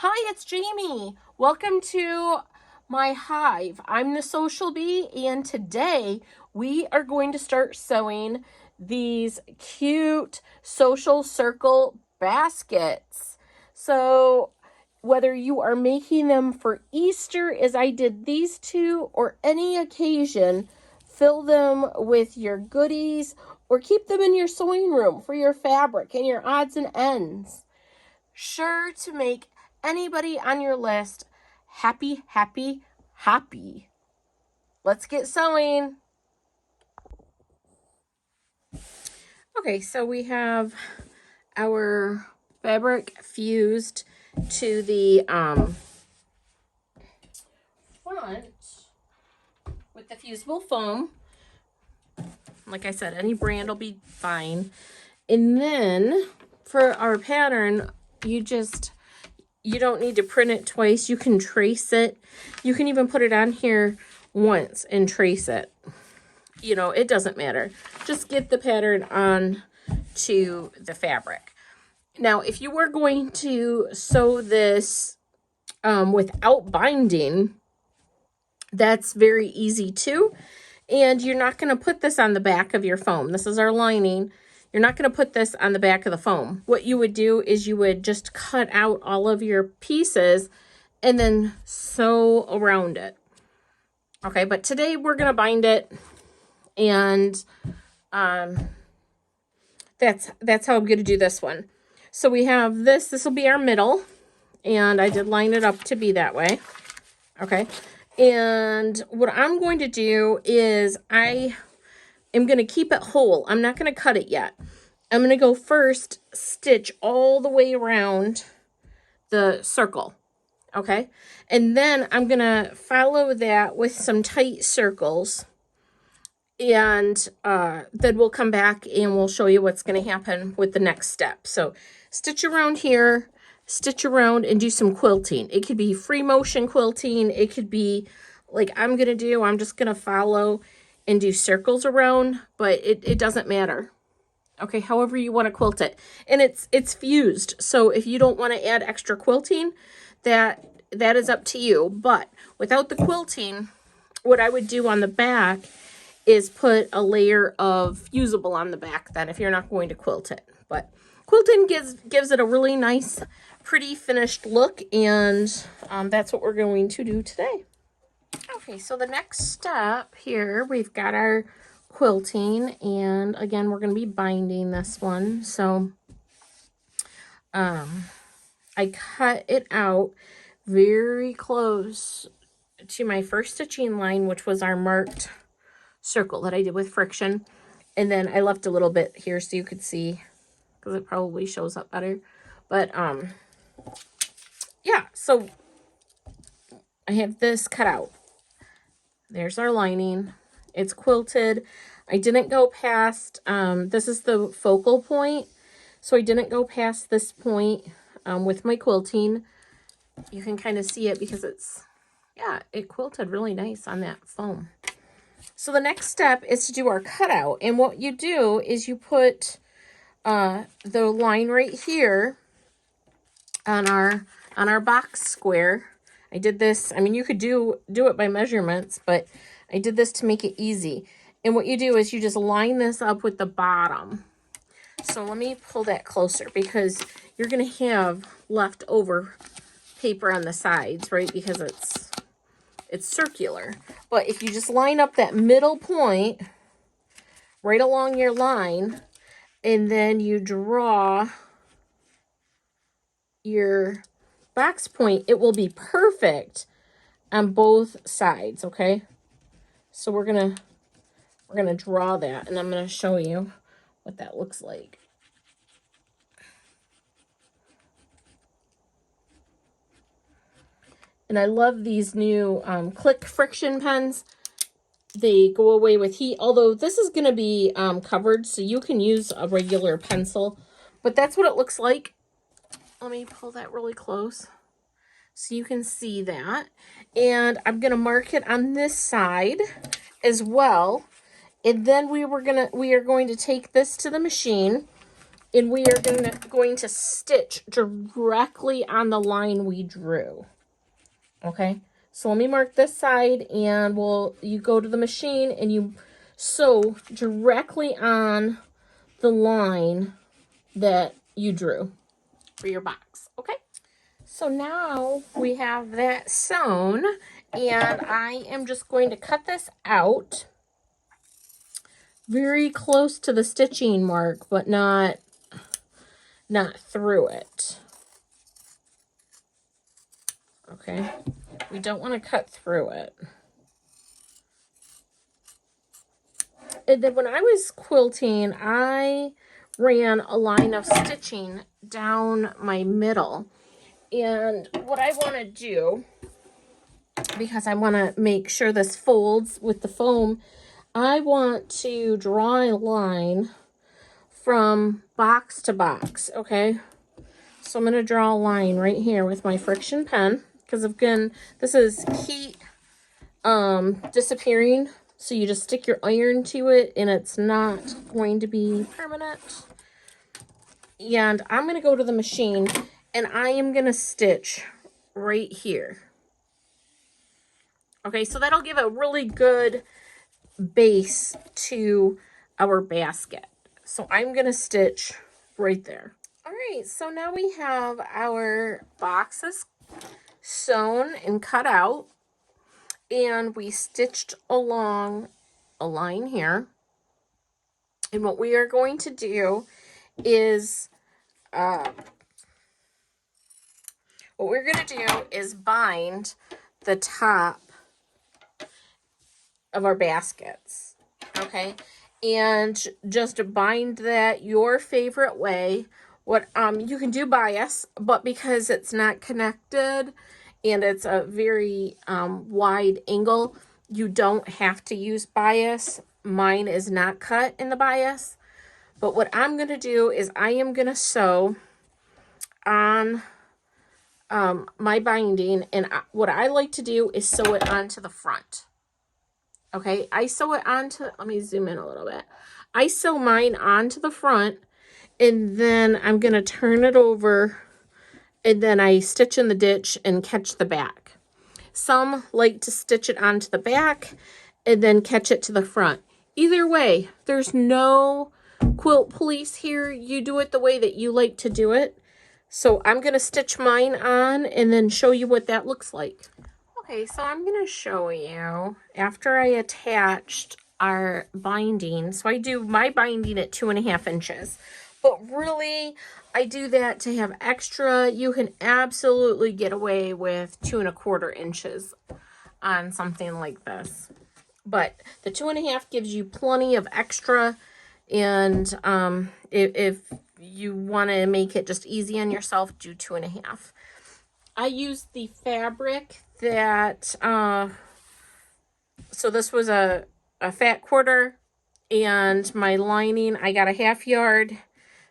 Hi, it's Jamie. Welcome to my hive. I'm the Sewcial Bee, and today we are going to start sewing these cute social circle baskets. So whether you are making them for Easter, as I did these two, or any occasion, fill them with your goodies or keep them in your sewing room for your fabric and your odds and ends. Sure to make anybody on your list happy, happy, happy. Let's get sewing. Okay, so we have our fabric fused to the front with the fusible foam. Like I said, any brand will be fine. And then for our pattern, you don't need to print it twice. You can trace it. You can even put it on here once and trace it. You know, it doesn't matter. Just get the pattern on to the fabric. Now, if you were going to sew this without binding, that's very easy too. And you're not going to put this on the back of your foam. This is our lining. You're not going to put this on the back of the foam. What you would do is you would just cut out all of your pieces and then sew around it. Okay, but today we're going to bind it, and that's how I'm going to do this one. So we have this. This will be our middle, and I did line it up to be that way. Okay, and what I'm going to do is I am going to keep it whole. I'm not going to cut it yet. I'm going to go first stitch all the way around the circle. Okay, and then I'm going to follow that with some tight circles, and then we'll come back and we'll show you what's going to happen with the next step. So stitch around here, stitch around, and do some quilting. It could be free motion quilting. It could be like I'm going to do. I'm just going to follow and do circles around, but it doesn't matter. Okay, however you want to quilt it. And it's fused. So if you don't want to add extra quilting, that is up to you. But without the quilting, what I would do on the back is put a layer of fusible on the back then, if you're not going to quilt it. But quilting gives it a really nice, pretty finished look, and that's what we're going to do today. Okay, so the next step here, we've got our quilting, and again, we're going to be binding this one. So I cut it out very close to my first stitching line, which was our marked circle that I did with friction, and then I left a little bit here so you could see, because it probably shows up better. But yeah, so I have this cut out. There's our lining. It's quilted. I didn't go past this is the focal point, so I didn't go past this point with my quilting. You can kind of see it because it quilted really nice on that foam. So the next step is to do our cutout, and what you do is you put the line right here on our box square. I did this. I mean, you could do it by measurements, but I did this to make it easy. And what you do is you just line this up with the bottom. So let me pull that closer, because you're going to have leftover paper on the sides, right? Because it's circular. But if you just line up that middle point right along your line, and then you draw your box point, it will be perfect on both sides. Okay, so we're gonna draw that, and I'm gonna show you what that looks like. And I love these new Click friction pens. They go away with heat, although this is going to be covered, so you can use a regular pencil. But that's what it looks like. Let me pull that really close so you can see that. And I'm going to mark it on this side as well. And then we are going to take this to the machine, And we are going to stitch directly on the line we drew. Okay, so let me mark this side, and you go to the machine and you sew directly on the line that you drew for your box. Okay, so now we have that sewn, and I am just going to cut this out very close to the stitching mark, but not through it. Okay, we don't want to cut through it. And then when I was quilting, I ran a line of stitching down my middle. And what I want to do, because I want to make sure this folds with the foam, I want to draw a line from box to box, okay? So I'm going to draw a line right here with my friction pen, because again, this is heat disappearing. So you just stick your iron to it and it's not going to be permanent. And I'm going to go to the machine and I am going to stitch right here. Okay, so that'll give a really good base to our basket. So I'm going to stitch right there. All right, so now we have our boxes sewn and cut out. And we stitched along a line here. And what we are going to do is, bind the top of our baskets, okay? And just bind that your favorite way. What you can do bias, but because it's not connected and it's a very wide angle, you don't have to use bias. Mine is not cut in the bias. But what I'm going to do is I am going to sew on my binding. And what I like to do is sew it onto the front. Okay, I sew it onto, let me zoom in a little bit. I sew mine onto the front, and then I'm going to turn it over, and then I stitch in the ditch and catch the back. Some like to stitch it onto the back and then catch it to the front. Either way, there's no quilt police here. You do it the way that you like to do it. So I'm going to stitch mine on and then show you what that looks like. Okay, so I'm going to show you after I attached our binding. So I do my binding at 2.5 inches. But really, I do that to have extra. You can absolutely get away with 2.25 inches on something like this. But the 2.5 gives you plenty of extra. And if you want to make it just easy on yourself, do 2.5. I used the fabric that, so this was a fat quarter, and my lining, I got a 1/2 yard,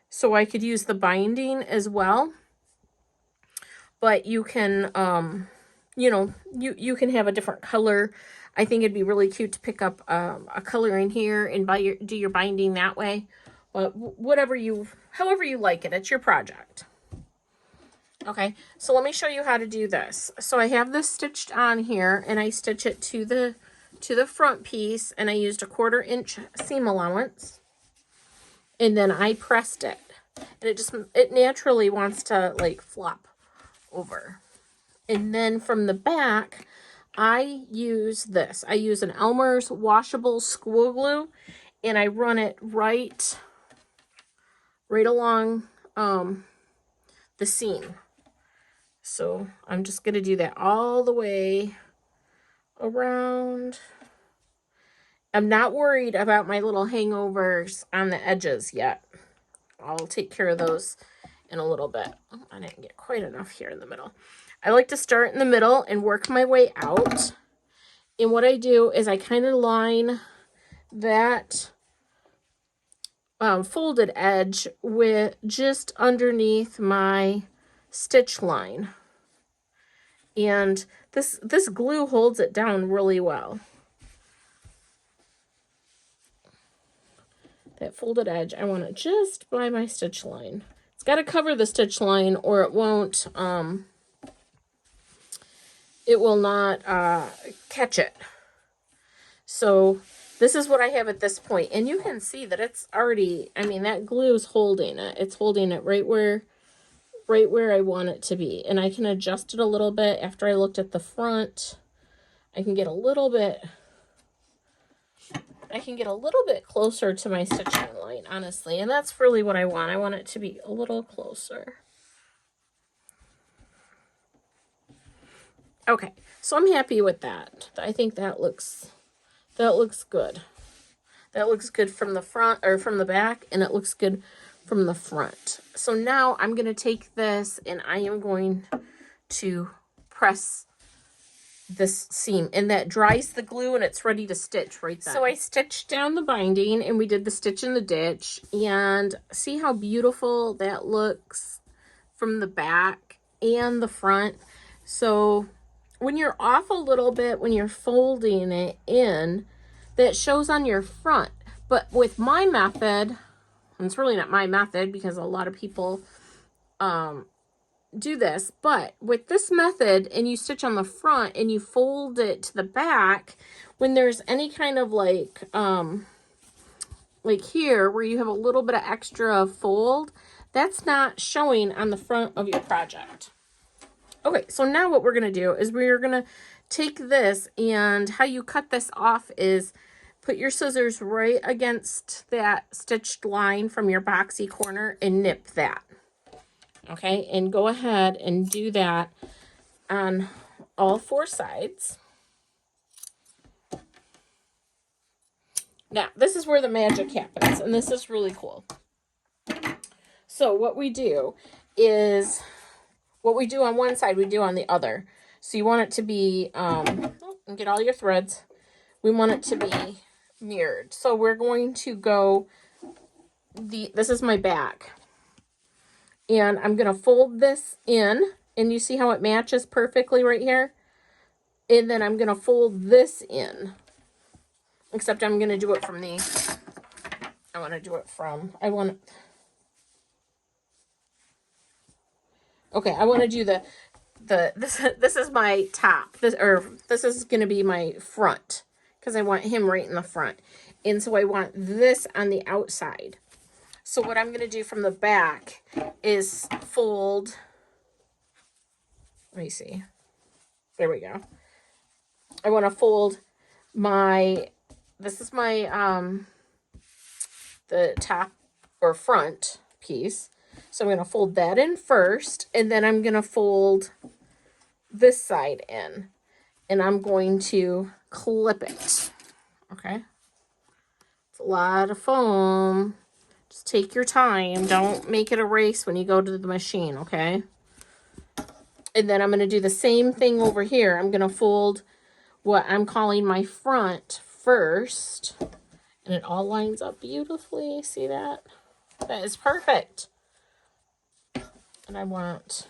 so I could use the binding as well. But you can, you can have a different color. I think it'd be really cute to pick up a color in here and do your binding that way. But however you like it, it's your project. Okay, so let me show you how to do this. So I have this stitched on here, and I stitch it to the front piece, and I used a 1/4 inch seam allowance, and then I pressed it, and it naturally wants to like flop over. And then from the back, I use this. I use an Elmer's washable school glue, and I run it right along the seam. So I'm just going to do that all the way around. I'm not worried about my little hangovers on the edges yet. I'll take care of those in a little bit. Oh, I didn't get quite enough here in the middle. I like to start in the middle and work my way out. And what I do is I kind of line that folded edge with just underneath my stitch line. And this glue holds it down really well. that folded edge, I want it just by my stitch line. It's got to cover the stitch line or it won't, it will not catch it. So this is what I have at this point. And you can see that it's already, I mean, that glue is holding it. It's holding it right where I want it to be. And I can adjust it a little bit after I looked at the front. I can get a little bit closer to my stitching line, honestly. And that's really what I want. I want it to be a little closer. Okay, so I'm happy with that. I think that looks good. That looks good from the front or from the back, and it looks good from the front. So now I'm going to take this and I am going to press this seam, and that dries the glue and it's ready to stitch right then. So I stitched down the binding and we did the stitch in the ditch, and see how beautiful that looks from the back and the front. So when you're off a little bit, when you're folding it in, that shows on your front. But with my method, and it's really not my method because a lot of people do this, but with this method and you stitch on the front and you fold it to the back, when there's any kind of like here where you have a little bit of extra fold, that's not showing on the front of your project. Okay, so now what we're going to do is we're going to take this, and how you cut this off is put your scissors right against that stitched line from your boxy corner and nip that. Okay, and go ahead and do that on all 4 sides. Now, this is where the magic happens, and this is really cool. So what we do is, what we do on one side, we do on the other. So you want it to be, and get all your threads. We want it to be mirrored. So we're going to go, this is my back. And I'm going to fold this in, and you see how it matches perfectly right here? And then I'm going to fold this in. Except I'm going to do it from the, okay, I want to do this is my top. This is going to be my front, because I want him right in the front. And so I want this on the outside. So what I'm going to do from the back is fold, let me see, there we go. I want to fold this is my, the top or front piece. So I'm going to fold that in first, and then I'm going to fold this side in, and I'm going to clip it. Okay. It's a lot of foam. Just take your time. Don't make it a race when you go to the machine, okay? And then I'm going to do the same thing over here. I'm going to fold what I'm calling my front first. And it all lines up beautifully. See that? That is perfect. And I want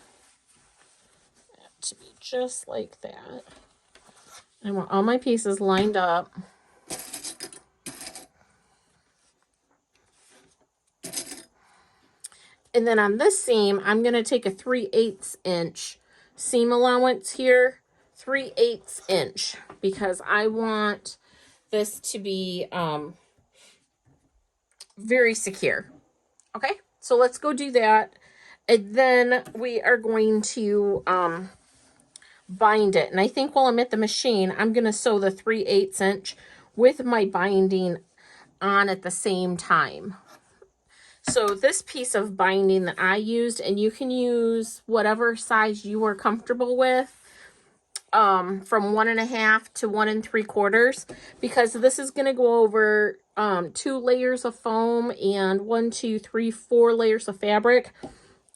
that to be just like that. I want all my pieces lined up. And then on this seam, I'm going to take a 3/8 inch seam allowance here, 3/8 inch, because I want this to be very secure. Okay, so let's go do that. And then we are going to bind it. And I think while I'm at the machine, I'm going to sew the 3/8 inch with my binding on at the same time. So this piece of binding that I used, and you can use whatever size you are comfortable with, from 1.5 to 1 3/4, because this is going to go over 2 layers of foam and 1, 2, 3, 4 layers of fabric.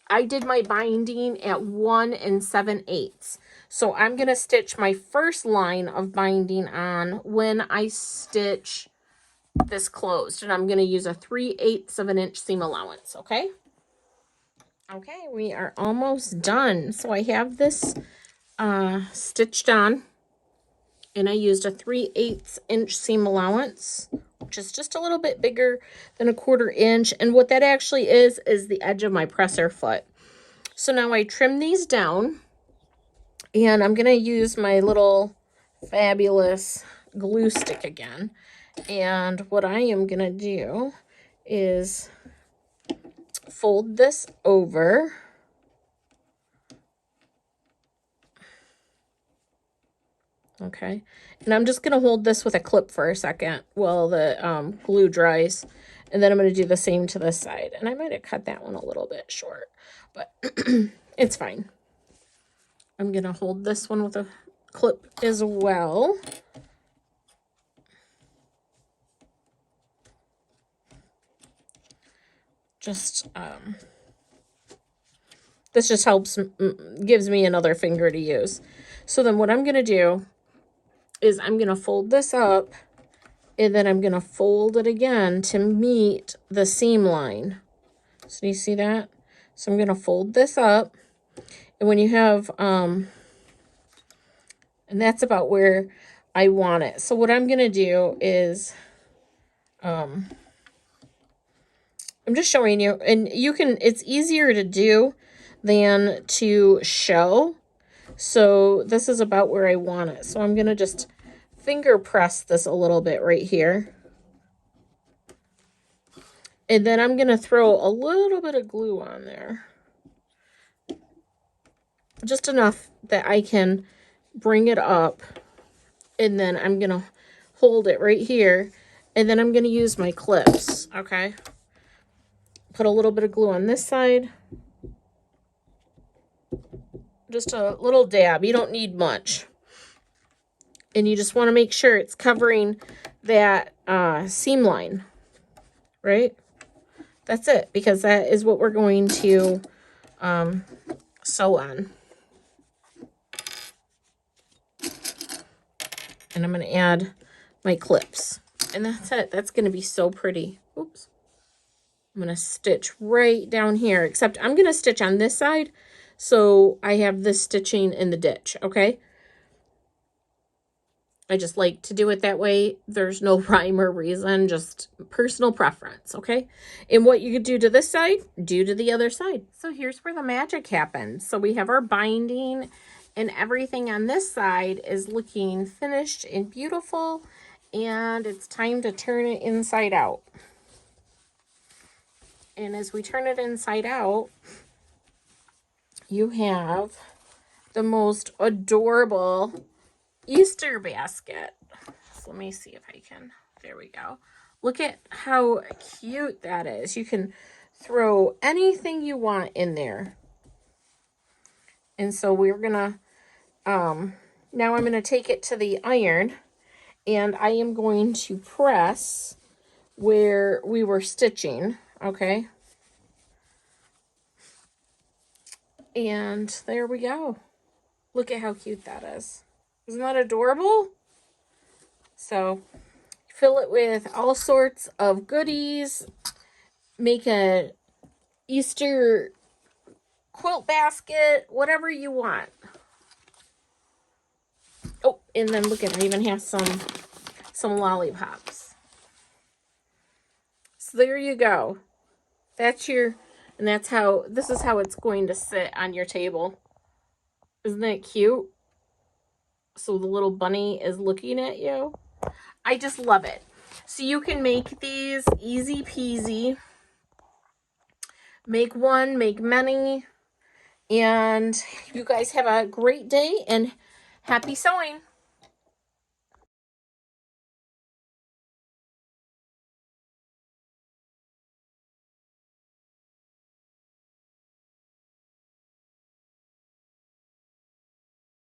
I did my binding at 1 7/8. So I'm going to stitch my first line of binding on when I stitch this closed, and I'm going to use a 3/8 of an inch seam allowance. Okay, we are almost done. So I have this stitched on, and I used a 3/8 inch seam allowance which is just a little bit bigger than a 1/4 inch. And what that actually is the edge of my presser foot. So now I trim these down, and I'm going to use my little fabulous glue stick again. And what I am going to do is fold this over. Okay, and I'm just going to hold this with a clip for a second while the glue dries. And then I'm going to do the same to this side. And I might have cut that one a little bit short, but it's fine. I'm going to hold this one with a clip as well. Just, this just helps, gives me another finger to use. So then what I'm going to do is I'm going to fold this up, and then I'm going to fold it again to meet the seam line. So you see that? So I'm going to fold this up, and when you have, and that's about where I want it. So what I'm going to do is, I'm just showing you, and you can, it's easier to do than to show. So this is about where I want it. So I'm going to just finger press this a little bit right here. And then I'm going to throw a little bit of glue on there. Just enough that I can bring it up. And then I'm going to hold it right here. And then I'm going to use my clips, okay? Put a little bit of glue on this side. Just a little dab. You don't need much. And you just want to make sure it's covering that seam line, right? That's it, because that is what we're going to sew on. And I'm going to add my clips. And that's it. That's going to be so pretty. Oops. I'm going to stitch right down here, except I'm going to stitch on this side, so I have this stitching in the ditch, okay? I just like to do it that way. There's no rhyme or reason, just personal preference, okay? And what you could do to this side, do to the other side. So here's where the magic happens. So we have our binding, and everything on this side is looking finished and beautiful, and it's time to turn it inside out. And as we turn it inside out, you have the most adorable Easter basket. So let me see if I can, there we go. Look at how cute that is. You can throw anything you want in there. And so we're gonna, now I'm gonna take it to the iron, and I am going to press where we were stitching, okay? And there we go. Look at how cute that is. Isn't that adorable? So fill it with all sorts of goodies. Make a Easter quilt basket, whatever you want. Oh, and then look at, I even have some lollipops. So there you go. That's your, and that's how, this is how it's going to sit on your table. Isn't that cute? So the little bunny is looking at you. I just love it. So you can make these easy peasy. Make one, make many. And you guys have a great day and happy sewing.